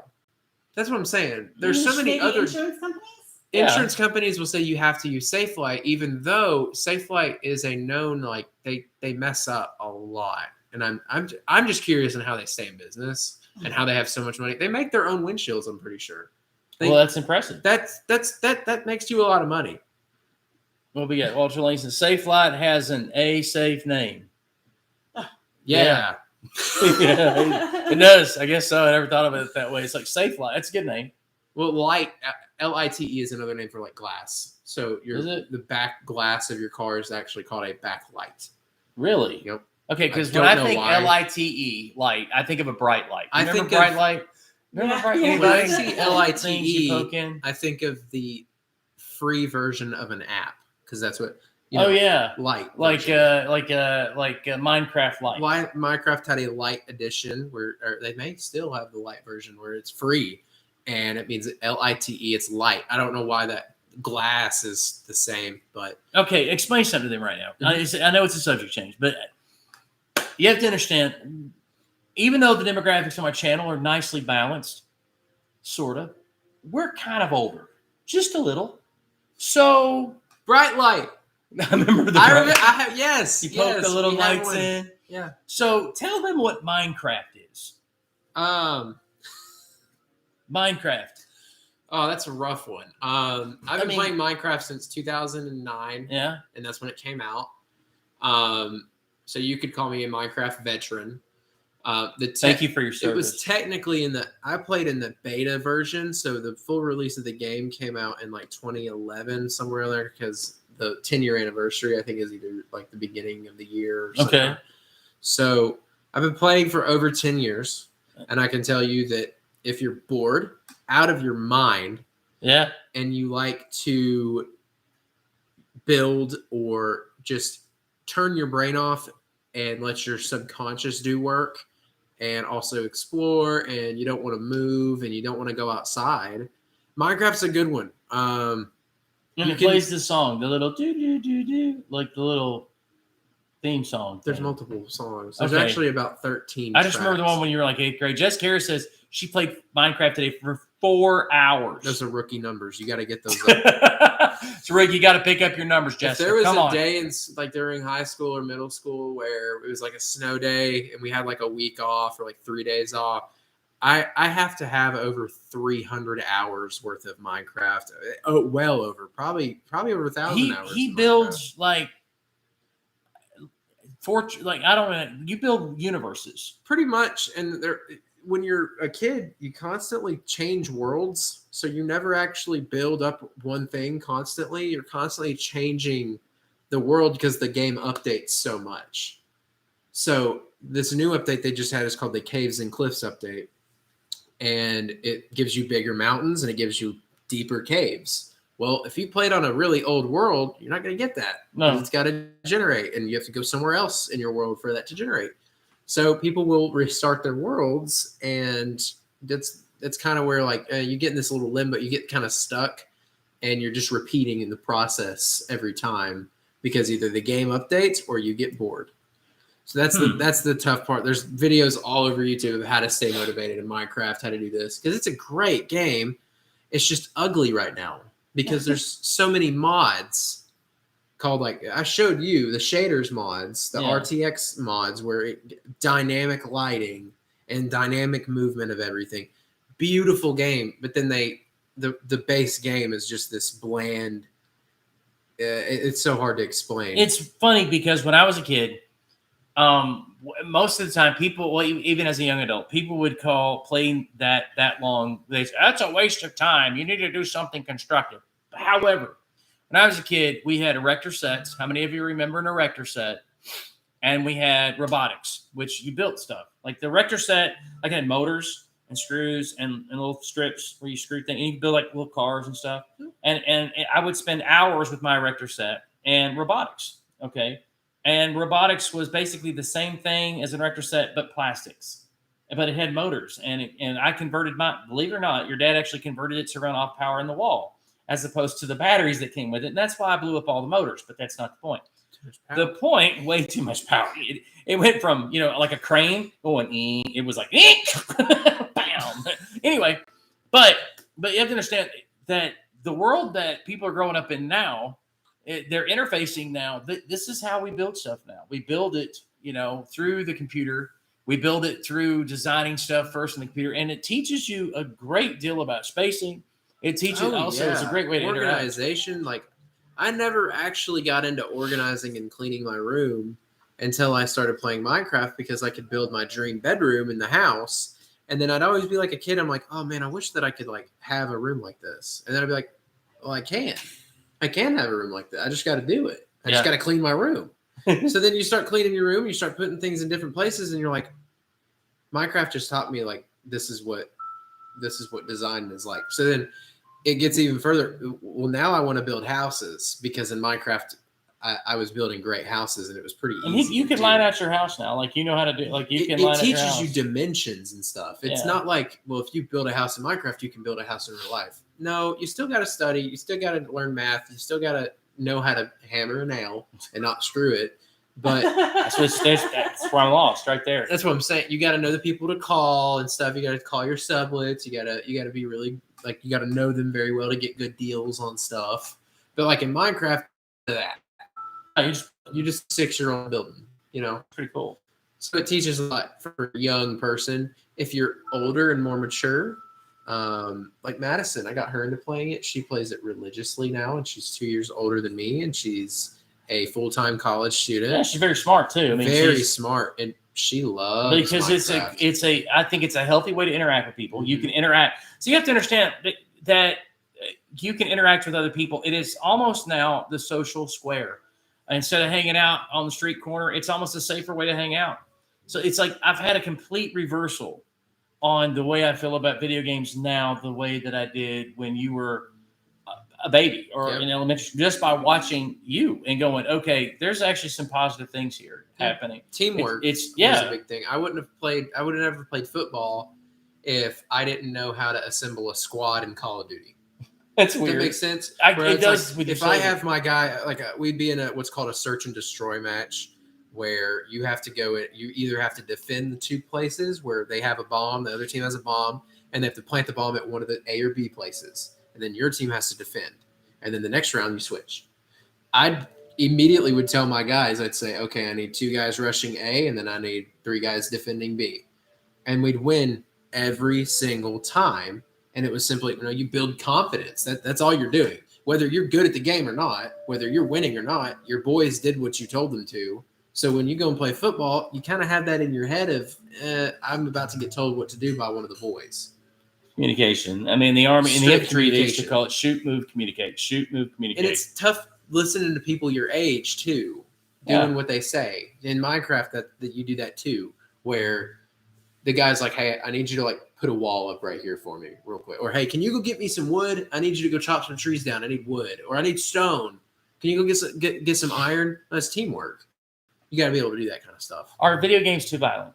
That's what I'm saying. There's so many Maybe other insurance companies. insurance companies will say you have to use Safelite, even though Safelite is a known, like they mess up a lot. And I'm just curious on how they stay in business and how they have so much money. They make their own windshields, I'm pretty sure. Well, that's impressive. That makes you a lot of money. What we got? Walter Lane says Safe Flight has an A safe name. Yeah. Yeah, it does. I guess so. I never thought of it that way. It's like Safe Flight. That's a good name. Well, light, LITE is another name for like glass. So Is it? the back glass of your car is actually called a backlight. Really? Yep. Okay, because I when I don't know think why. LITE light, I think of a bright light. I Remember think bright of- light? Remember Yeah. bright Yeah. When I anybody? see Things you LITE, poke in? I think of the free version of an app because that's what. Oh yeah, Light. like version. Minecraft light. Why Minecraft had a light edition where or they may still have the light version where it's free, and it means LITE. It's light. I don't know why that glass is the same, but Okay, explain something to them right now. I know it's a subject change, but you have to understand, even though the demographics on my channel are nicely balanced, sort of, we're kind of older, just a little. So bright light. I remember the I remember. I have yes. you poke yes, the little we have lights one. in. Yeah. So tell them what Minecraft is. Minecraft. Oh, that's a rough one. I've been playing Minecraft since 2009. Yeah. And that's when it came out. So you could call me a Minecraft veteran. Thank you for your It service. was technically I played in the beta version, so the full release of the game came out in like 2011, somewhere there, because the 10-year anniversary, I think, is either like the beginning of the year or something. Okay. So I've been playing for over 10 years, and I can tell you that if you're bored out of your mind, Yeah. and you like to build or just turn your brain off and let your subconscious do work and also explore, and you don't want to move and you don't want to go outside, Minecraft's a good one. And You it can- plays the song, the little do do do do, like the little theme song. There's thing. multiple songs. There's Okay. actually about 13 I just remember the tracks. one when you were like 8th grade. Jessica Harris says she played Minecraft today for 4 hours. Those are rookie numbers. You got to get those up. So Rick, you got to pick up your numbers, If Jessica. there was Come a on. day in like during high school or middle school where it was like a snow day and we had like a week off or like 3 days off, I have to have over 300 hours worth of Minecraft. Oh, well over probably over 1,000 hours. He in builds like I don't know. You build universes. Minecraft. Pretty much, and when you're a kid, you constantly change worlds, so you never actually build up one thing constantly. You're constantly changing the world because the game updates so much. So this new update they just had is called the Caves and Cliffs update, and it gives you bigger mountains and it gives you deeper caves. Well, if you played on a really old world, you're not going to get that. No. It's got to generate, and you have to go somewhere else in your world for that to generate. So people will restart their worlds, and that's kind of where like you get in this little limbo. You get kind of stuck, and you're just repeating in the process every time because either the game updates or you get bored. So that's the tough part. There's videos all over YouTube of how to stay motivated in Minecraft, how to do this, because it's a great game. It's just ugly right now because there's so many mods called, like I showed you, the shaders mods, the Yeah. RTX mods, where dynamic lighting and dynamic movement of everything. Beautiful game, but then the base game is just this bland. It's so hard to explain. It's funny because when I was a kid, most of the time people, well, even as a young adult, people would call playing that long, they say, that's a waste of time. You need to do something constructive. However, when I was a kid, we had erector sets. How many of you remember an erector set? And we had robotics, which you built stuff. Like the erector set, like had motors and screws and little strips where you screw things. And you could build like little cars and stuff. And I would spend hours with my erector set and robotics. Okay. And robotics was basically the same thing as an erector set, but plastics. But it had motors. And I converted believe it or not, your dad actually converted it to run off power in the wall, as opposed to the batteries that came with it. And that's why I blew up all the motors, but that's not the point. The point, way too much power. It went from, like a crane going, it was like, bam. Anyway, but you have to understand that the world that people are growing up in now, they're interfacing now. This is how we build stuff now. We build it, through the computer. We build it through designing stuff first in the computer. And it teaches you a great deal about spacing. It teaches it's a great way to interact. Organization. Like I never actually got into organizing and cleaning my room until I started playing Minecraft because I could build my dream bedroom in the house. And then I'd always be like a kid. I'm like, oh man, I wish that I could like have a room like this. And then I'd be like, well, I can have a room like that. I just got to do it. I just got to clean my room. So then you start cleaning your room, you start putting things in different places, and you're like, Minecraft just taught me like this is what design is like. So then it gets even further. Well, now I want to build houses because in Minecraft I was building great houses and it was pretty easy. And you can line out your house now. Like you know how to do. Like you can line out your house. It teaches you dimensions and stuff. It's not like, well, if you build a house in Minecraft, you can build a house in real life. No, you still got to study. You still got to learn math. You still got to know how to hammer a nail and not screw it. But that's where I'm lost right there. That's what I'm saying. You got to know the people to call and stuff. You got to call your sublets. You got to be really like, you got to know them very well to get good deals on stuff. But like in Minecraft, that you just 6-year-old building, you know, pretty cool. So it teaches a lot for a young person. If you're older and more mature, like Madison, I got her into playing it. She plays it religiously now, and she's 2 years older than me, and she's a full-time college student. Yeah, she's very smart too. I mean, very smart, and she loves because Minecraft. I think it's a healthy way to interact with people. You can interact. So you have to understand that you can interact with other people. It is almost now the social square. Instead of hanging out on the street corner, it's almost a safer way to hang out. So it's like I've had a complete reversal on the way I feel about video games now, the way that I did when you were a baby or in elementary, just by watching you and going, okay, there's actually some positive things here happening. Teamwork is a big thing. I would have never played football if I didn't know how to assemble a squad in Call of Duty. That's weird. That makes sense. It does. Like, if I have my guy, like we'd be in what's called a search and destroy match, where you have to go. You either have to defend the two places where they have a bomb, the other team has a bomb, and they have to plant the bomb at one of the A or B places, and then your team has to defend. And then the next round you switch. I immediately would tell my guys, I'd say, okay, I need 2 guys rushing A, and then I need 3 guys defending B, and we'd win every single time. And it was simply, you build confidence. That's all you're doing. Whether you're good at the game or not, whether you're winning or not, your boys did what you told them to. So when you go and play football, you kind of have that in your head of, I'm about to get told what to do by one of the boys. Communication. I mean, the Army, in the infantry, they used to call it shoot, move, communicate. Shoot, move, communicate. And it's tough listening to people your age, too, doing what they say. In Minecraft, that you do that, too, where the guy's like, hey, I need you to, like, put a wall up right here for me real quick. Or, hey, can you go get me some wood? I need you to go chop some trees down. I need wood. Or I need stone. Can you go get some iron? That's teamwork. You got to be able to do that kind of stuff. Are video games too violent?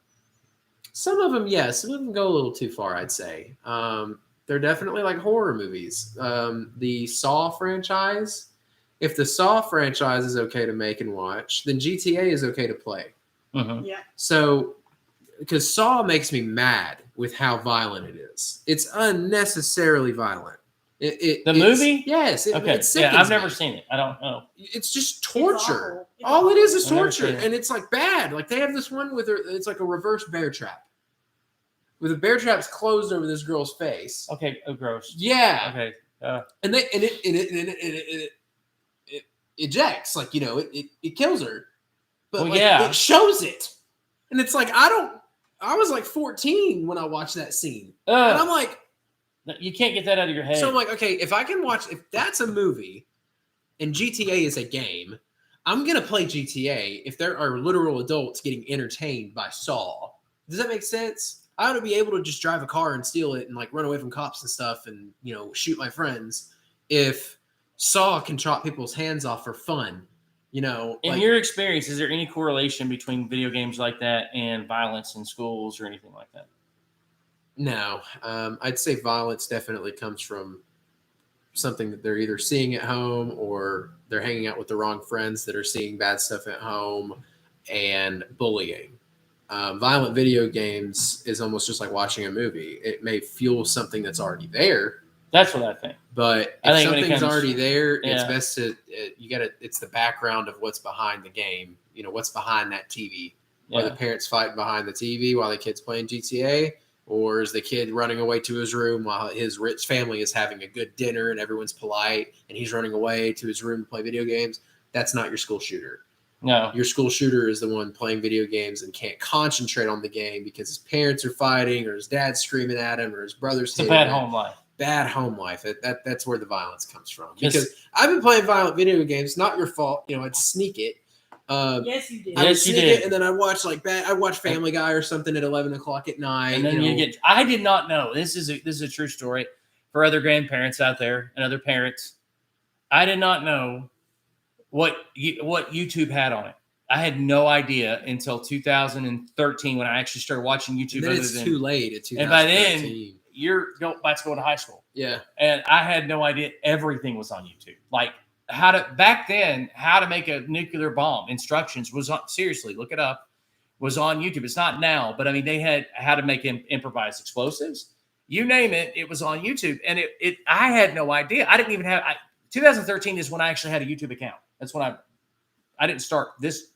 Some of them, yes. Some of them go a little too far, I'd say. They're definitely like horror movies. The Saw franchise, if the Saw franchise is okay to make and watch, then GTA is okay to play. Mm-hmm. Yeah. So, because Saw makes me mad with how violent it is. It's unnecessarily violent. The movie? Yes. Okay. Yeah, I've never seen it. I don't know. It's just torture. It's All it is I've never torture. seen it. And it's like bad. Like they have this one it's like a reverse bear trap. With the bear trap's closed over this girl's face. Okay. Oh, gross. Yeah. Okay. And it ejects. Like, it kills her. But it shows it. And it's like, I was like 14 when I watched that scene. And I'm like, you can't get that out of your head. So I'm like, okay, if that's a movie and GTA is a game, I'm going to play GTA if there are literal adults getting entertained by Saw. Does that make sense? I ought to be able to just drive a car and steal it and like run away from cops and stuff and, shoot my friends if Saw can chop people's hands off for fun. In your experience, is there any correlation between video games like that and violence in schools or anything like that? No. I'd say violence definitely comes from something that they're either seeing at home or they're hanging out with the wrong friends that are seeing bad stuff at home, and bullying. Violent video games is almost just like watching a movie. It may fuel something that's already there. That's what I think. But if something's already there, it's best to it's the background of what's behind the game. What's behind that TV. Are the parents fighting behind the TV while the kid's playing GTA? Or is the kid running away to his room while his rich family is having a good dinner and everyone's polite and he's running away to his room to play video games? That's not your school shooter. No. Your school shooter is the one playing video games and can't concentrate on the game because his parents are fighting or his dad's screaming at him or his brother's It's a hitting bad him. home life. Bad home life. That's where the violence comes from. Because I've been playing violent video games. Not your fault. I'd sneak it. Yes, you did. I would Yes, you sneak did. it, and then I'd watch I'd watch Family Guy or something at 11 o'clock at night. And then you get. I did not know. This is a true story for other grandparents out there and other parents. I did not know what YouTube had on it. I had no idea until 2013 when I actually started watching YouTube. And then it's too late at 2013. And by then you're about to go to high school. Yeah. And I had no idea everything was on YouTube. Like how to make a nuclear bomb instructions was on, seriously, look it up, was on YouTube. It's not now, but I mean, they had how to make improvised explosives. You name it, it was on YouTube. And I had no idea. I didn't even have, 2013 is when I actually had a YouTube account. That's when I didn't start this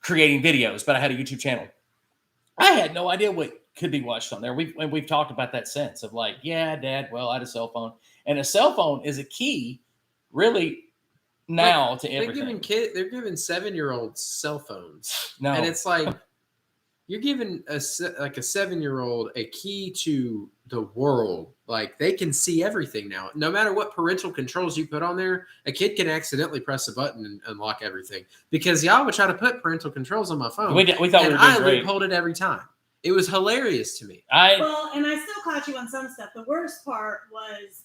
creating videos, but I had a YouTube channel. I had no idea what could be watched on there. We've talked about that sense of like, yeah, Dad, well, I had a cell phone. And a cell phone is a key really now to everything. They're giving 7-year-olds cell phones. No. And it's like, you're giving a 7-year-old a key to the world. Like they can see everything now. No matter what parental controls you put on there, a kid can accidentally press a button and unlock everything. Because y'all would try to put parental controls on my phone. We thought we were I doing great. loopholed it every time. It was hilarious to me. Well, and I still caught you on some stuff. The worst part was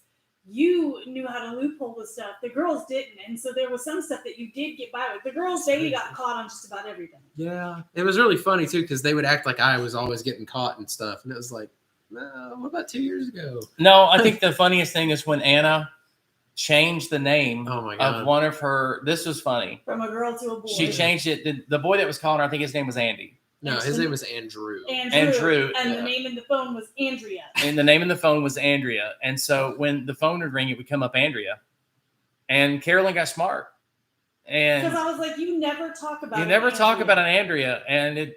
you knew how to loophole with stuff. The girls didn't. And so there was some stuff that you did get by with. The girls, they got caught on just about everything. Yeah. It was really funny, too, because they would act like I was always getting caught and stuff. And it was like, no, what about 2 years ago? No, I think the funniest thing is when Anna changed the name Oh my God. of one of her. This was funny. From a girl to a boy. She changed it. The boy that was calling her, I think his name was Andy. No, his name was Andrew. Andrew. And Yeah. the name in the phone was Andrea. And the name in the phone was Andrea. And so when the phone would ring, it would come up Andrea. And Carolyn got smart. And Because I was like, you never talk about you it, never talk Andrea. about an Andrea. And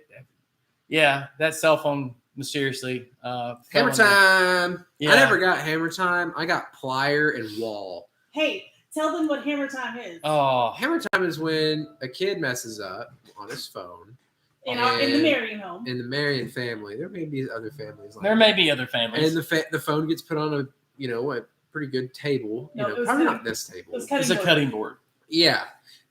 that cell phone mysteriously. Hammer time. Yeah. I never got hammer time. I got plier and wall. Hey, tell them what hammer time is. Oh, Hammer time is when a kid messes up on his phone. In the Marion home. In the Marion family. There may be other families like there that. may be other families. And the phone gets put on a pretty good table. No, it was Probably cutting- not this table. it was cutting It's a board. cutting board. Yeah.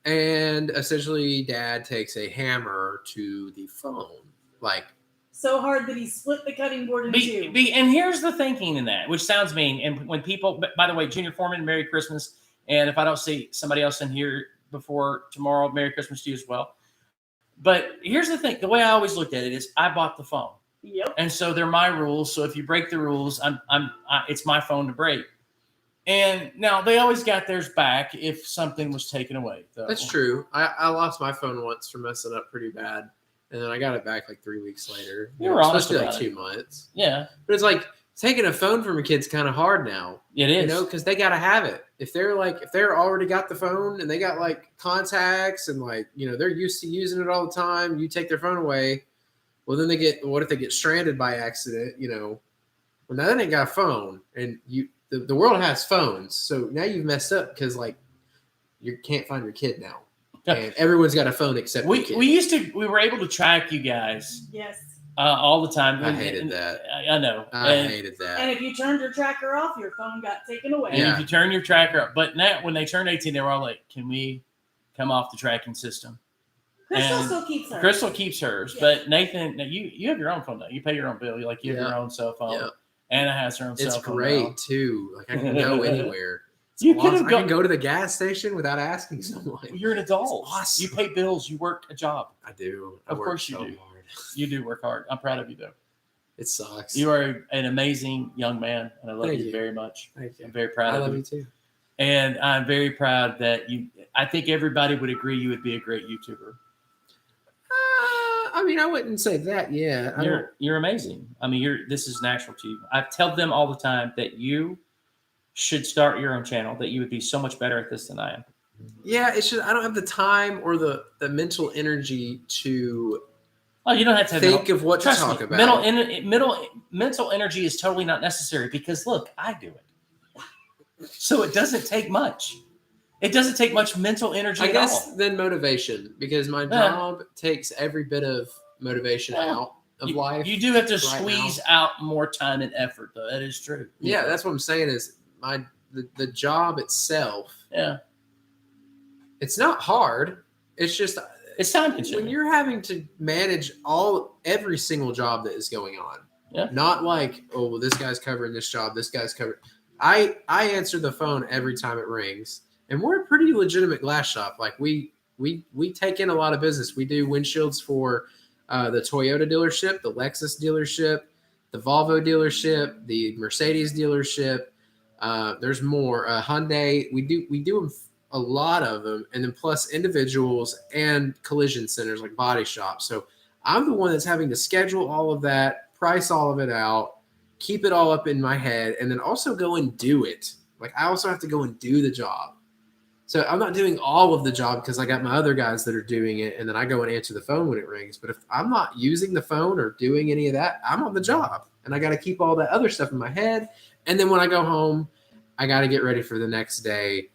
And essentially Dad takes a hammer to the phone. Like, So hard that he split the cutting board in two. And here's the thinking in that, which sounds mean. And when people, by the way, Junior Foreman, Merry Christmas. And if I don't see somebody else in here before tomorrow, Merry Christmas to you as well. But here's the thing. The way I always looked at it is I bought the phone. Yep. And so they're my rules. So if you break the rules, it's my phone to break. And now they always got theirs back if something was taken away. Though. that's true. I lost my phone once for messing up pretty bad. And then I got it back like 3 weeks later. You were honest supposed to be about like it. 2 months. Yeah, But it's like taking a phone from a kid's kind of hard now. it is. Because they gotta have it. If they're already got the phone and they got like contacts and they're used to using it all the time, you take their phone away. Well, then what if they get stranded by accident? Well, now they ain't got a phone, and the world has phones, so now you've messed up because you can't find your kid now, and everyone's got a phone except your kid. we were able to track you guys Yes. all the time. I hated that. I know. I And- hated that. And if you turned your tracker off, your phone got taken away. And if you turn your tracker up, but now when they turned 18, they were all like, "Can we come off the tracking system?" Crystal and still keeps hers. Crystal keeps hers, Yeah. but Nathan, now you have your own phone though. You pay your own bill. You have Yeah. your own cell phone. Yeah. Anna has her own It's cell phone. great now. too. Like I can go anywhere. It's You awesome. could've I can go to the gas station without asking someone. You're an adult. It's awesome. You pay bills. You work a job. I do. I Of work course you so do. hard. You do work hard. I'm proud of you though. It sucks. You are an amazing young man, and I love Thank you you. very much. Thank you. I'm very proud I of love you. you too. And I'm very proud that you. I think everybody would agree you would be a great YouTuber. I mean, I wouldn't say that. Yeah, I don't. You're amazing. I mean, this is natural to you. I tell them all the time that you should start your own channel. That you would be so much better at this than I am. Yeah, it's just I don't have the time or the mental energy to Oh, you don't have to have think of what to trust talk me, about. mental energy is totally not necessary because look, I do it. So it doesn't take much. It doesn't take much mental energy I at guess all. then motivation, because my job takes every bit of motivation out of life. You do have to right squeeze now. out more time and effort, though. That is true. Yeah, that's what I'm saying is the job itself. Yeah. It's not hard. It's just It's time consuming. when you're having to manage every single job that is going on. Yeah. Not like, oh, well, this guy's covering this job, this guy's covering. I answer the phone every time it rings, and we're a pretty legitimate glass shop. Like we take in a lot of business. We do windshields for the Toyota dealership, the Lexus dealership, the Volvo dealership, the Mercedes dealership. There's more. Hyundai. We do them, a lot of them, and then plus individuals and collision centers like body shops. So I'm the one that's having to schedule all of that, price all of it out, keep it all up in my head, and then also go and do it. Like I also have to go and do the job. So I'm not doing all of the job because I got my other guys that are doing it, and then I go and answer the phone when it rings. But if I'm not using the phone or doing any of that, I'm on the job, and I got to keep all that other stuff in my head. And then when I go home, I got to get ready for the next day.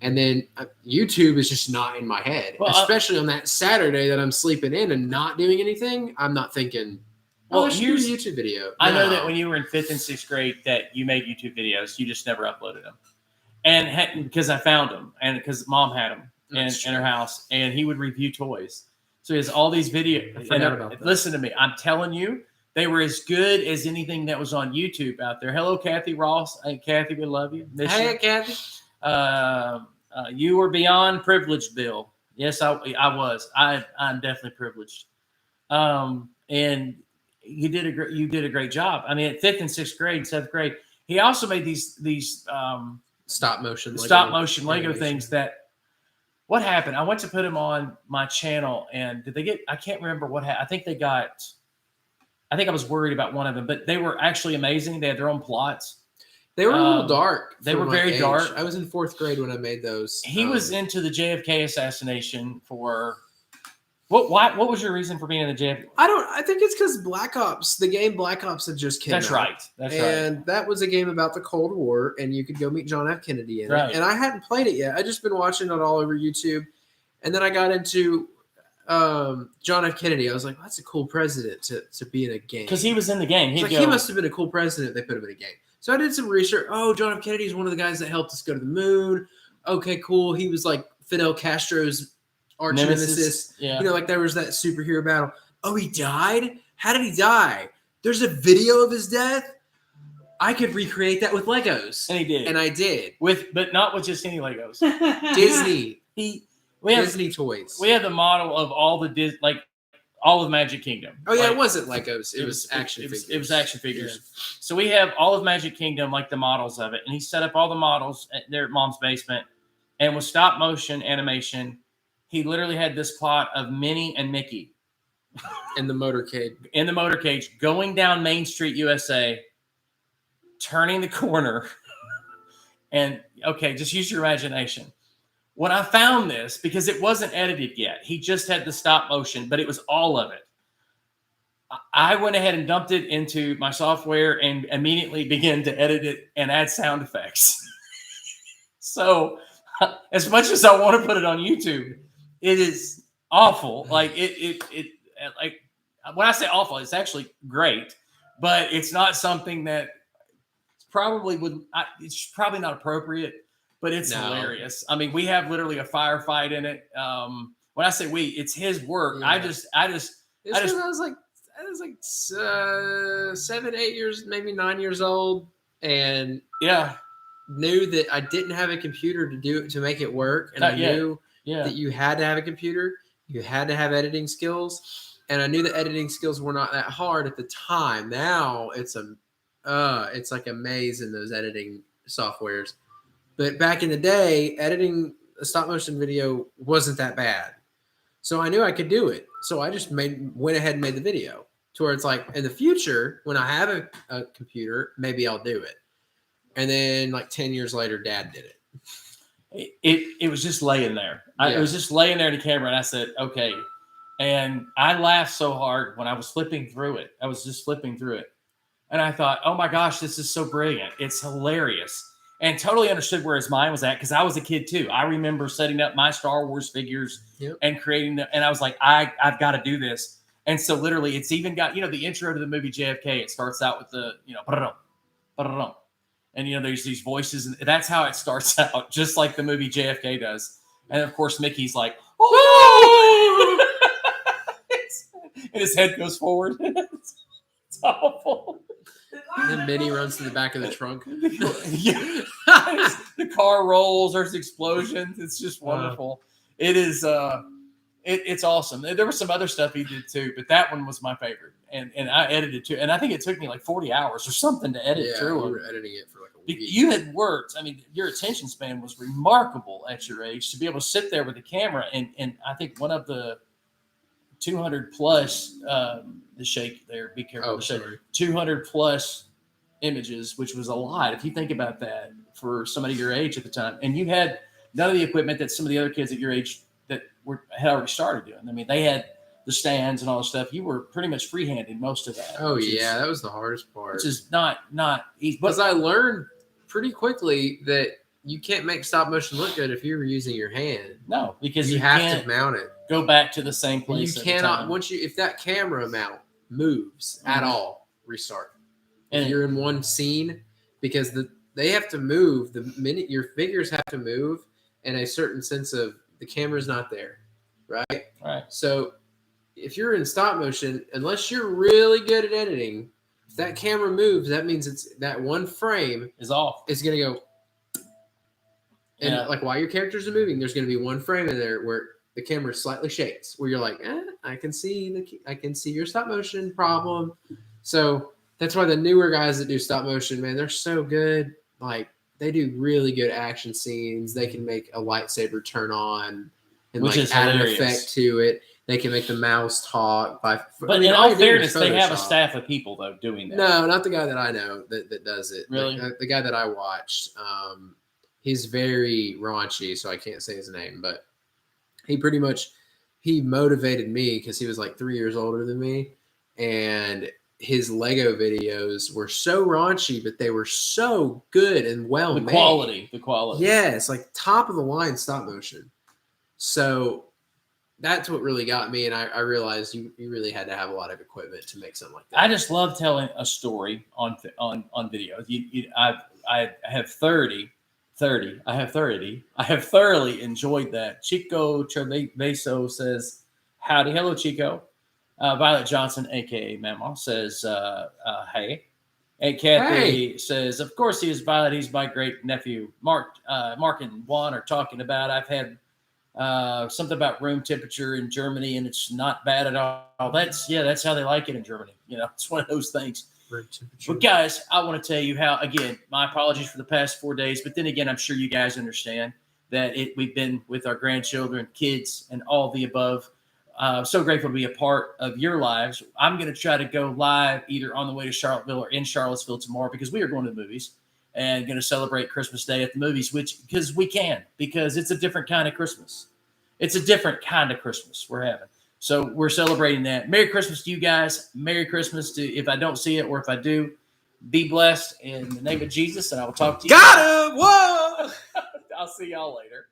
And then YouTube is just not in my head, especially on that Saturday that I'm sleeping in and not doing anything. I'm not thinking, well, here's a YouTube video. I know that when you were in 5th and 6th grade that you made YouTube videos, you just never uploaded them. And because I found them, and because Mom had them in her house, and he would review toys. So he has all these videos. And listen to me, I'm telling you, they were as good as anything that was on YouTube out there. Hello, Kathy Ross. Kathy, we love you. Hey, Kathy. You were beyond privileged, Bill. Yes, I was. I'm definitely privileged. And you did a great job. I mean, at 5th and 6th grade, 7th grade, he also made these stop motion Lego things that. What happened? I went to put them on my channel, and did they get? I can't remember what happened. I think I was worried about one of them, but they were actually amazing. They had their own plots. They were a little dark. They were very dark. I was in 4th grade when I made those. He was into the JFK assassination for what was your reason for being in the JFK? I think it's because Black Ops, the game Black Ops had just came out. That's right. And that was a game about the Cold War, and you could go meet John F. Kennedy in it. And I hadn't played it yet. I just been watching it all over YouTube. And then I got into John F. Kennedy. I was like, well, that's a cool president to be in a game. Because he was in the game. He must have been a cool president. They put him in a game. So I did some research. Oh, John F. Kennedy is one of the guys that helped us go to the moon. Okay, cool. He was like Fidel Castro's arch nemesis. Yeah. You know, like there was that superhero battle. Oh, he died? How did he die? There's a video of his death? I could recreate that with Legos. And he did. And I did. But not with just any Legos. Disney. Disney toys. We had the model of all of Magic Kingdom. Oh, yeah, it wasn't Legos. It was action figures. It was action figures. Yeah. So we have all of Magic Kingdom, like the models of it. And he set up all the models there at Mom's basement. And with stop motion animation, he literally had this plot of Minnie and Mickey. In the motorcade. In the motorcade, going down Main Street, USA, turning the corner. And, okay, just use your imagination. When I found this, because it wasn't edited yet, he just had the stop motion, but it was all of it. I went ahead and dumped it into my software and immediately began to edit it and add sound effects. So as much as I want to put it on YouTube, it is awful. Like like when I say awful, it's actually great, but it's not something that it's probably not appropriate. But it's hilarious. I mean, we have literally a firefight in it. When I say we, it's his work. Yeah. I was like 7, 8 years, maybe 9 years old, and knew that I didn't have a computer to make it work, and knew that you had to have a computer, you had to have editing skills, and I knew that editing skills were not that hard at the time. Now it's like a maze in those editing softwares. But back in the day, editing a stop motion video wasn't that bad. So I knew I could do it. So I just went ahead and made the video to where it's like in the future, when I have a computer, maybe I'll do it. And then like 10 years later, Dad did it. It was just laying there. It was just laying there in the camera. And I said, okay. And I laughed so hard when I was flipping through it. I was just flipping through it. And I thought, oh my gosh, this is so brilliant. It's hilarious. And totally understood where his mind was at because I was a kid too. I remember setting up my Star Wars figures and creating them. And I was like, I've got to do this. And so literally it's even got, the intro to the movie JFK. It starts out with the, ba-da-dum, ba-da-dum. And, there's these voices. And that's how it starts out, just like the movie JFK does. And of course, Mickey's like, oh! And his head goes forward. It's awful. And then Minnie runs to the back of the trunk. Yeah. The car rolls. There's explosions. It's just wonderful. It is. It's awesome. There was some other stuff he did too, but that one was my favorite. And I edited too. And I think it took me like 40 hours or something to edit through. Yeah, we were editing it for like a week. You had worked. I mean, your attention span was remarkable at your age to be able to sit there with the camera. And I think one of the 200 plus the shake there. Be careful. Oh, sorry. 200 plus images, which was a lot if you think about that for somebody your age at the time. And you had none of the equipment that some of the other kids at your age that had already started doing. I mean, they had the stands and all the stuff. You were pretty much freehanding most of that. Oh yeah, that was the hardest part. Which is not easy. Because I learned pretty quickly that you can't make stop motion look good if you're using your hand. No, because you have to mount it. Go back to the same place. You cannot if that camera mount moves at all, restart. And if you're in one scene, because they have to move the minute your figures have to move in a certain sense of the camera's not there, right? Right. So if you're in stop motion, unless you're really good at editing, if that camera moves, that means it's that one frame is off. It's gonna go. And like while your characters are moving, there's gonna be one frame in there where the camera slightly shakes, where you're like, I can see your stop motion problem. So that's why the newer guys that do stop motion, man, they're so good. Like they do really good action scenes. They can make a lightsaber turn on and which like add an effect to it. They can make the mouse talk. But in all fairness, they have a staff of people though doing that. No, not the guy that I know that does it. Really, the guy that I watched, he's very raunchy, so I can't say his name, but he motivated me because he was like 3 years older than me, and his Lego videos were so raunchy, but they were so good and well made. The quality. Yeah, it's like top of the line stop motion. So that's what really got me, and I realized you really had to have a lot of equipment to make something like that. I just love telling a story on video. I have 30. I have thoroughly enjoyed that. Chico Cerveso says, howdy. Hello, Chico. Violet Johnson, a.k.a. Mama, says, hey. And Kathy says, of course he is Violet. He's my great nephew. Mark and Juan are talking about, I've had something about room temperature in Germany, and it's not bad at all. That's how they like it in Germany. It's one of those things. But guys, I want to tell you how, again, my apologies for the past 4 days, but then again, I'm sure you guys understand that we've been with our grandchildren, kids, and all the above. So grateful to be a part of your lives. I'm going to try to go live either on the way to Charlottesville or in Charlottesville tomorrow because we are going to the movies and going to celebrate Christmas Day at the movies, because it's a different kind of Christmas. It's a different kind of Christmas we're having. So we're celebrating that. Merry Christmas to you guys. Merry Christmas to, if I don't see it, or if I do, be blessed in the name of Jesus, and I will talk to you. Got him! Whoa! I'll see y'all later.